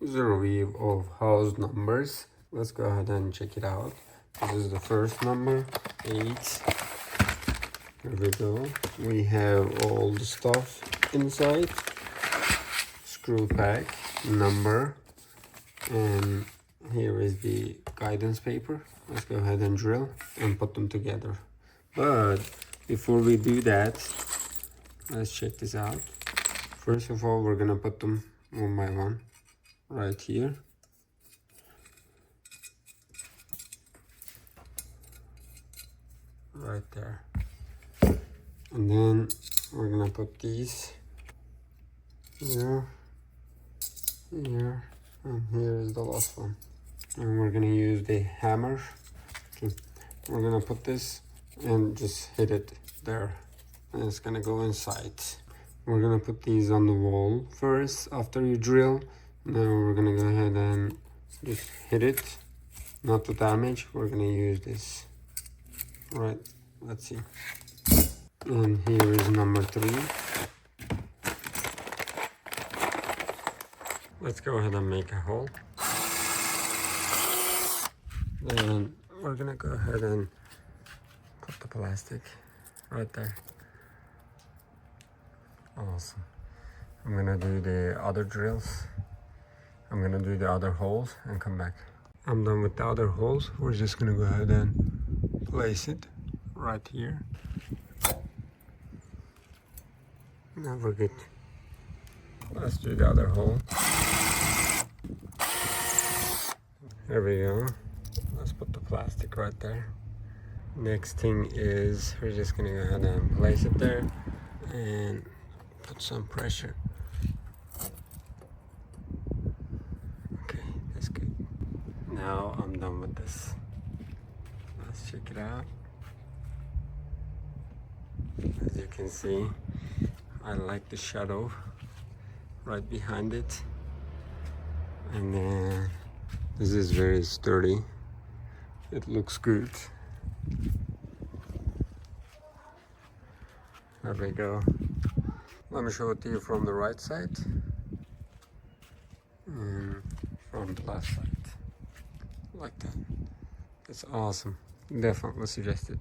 This is a review of house numbers. Let's go ahead and check it out. This is the first number, 8. Here we go. We have all the stuff inside. Screw pack, number, and here is the guidance paper. Let's go ahead and drill and put them together. But before we do that, let's check this out. First of all, we're gonna put them one by one right here. Right there. And then we're gonna put these here, here, and here is the last one. And we're gonna use the hammer. Okay. We're gonna put this and just hit it there. And it's gonna go inside. We're gonna put these on the wall first after you drill. Now we're gonna go ahead and just hit it, not to damage. We're gonna use this. Right, let's see. And here is number 3. Let's go ahead and make a hole. Then we're gonna go ahead and put the plastic right there. Awesome. I'm gonna do the other drills. I'm gonna do the other holes and come back. I'm done with the other holes. We're just gonna go ahead and place it right here. Now we're good. Let's do the other hole. There we go. Let's put the plastic right there. Next thing is we're just gonna go ahead and place it there and put some pressure. Okay, that's good. Now I'm done with this. Let's check it out. As you can see, I like the shadow right behind it. And then this is very sturdy. It looks good. There we go. Let me show it to you from the right side and from the left side. Like that. It's awesome. Definitely suggest it.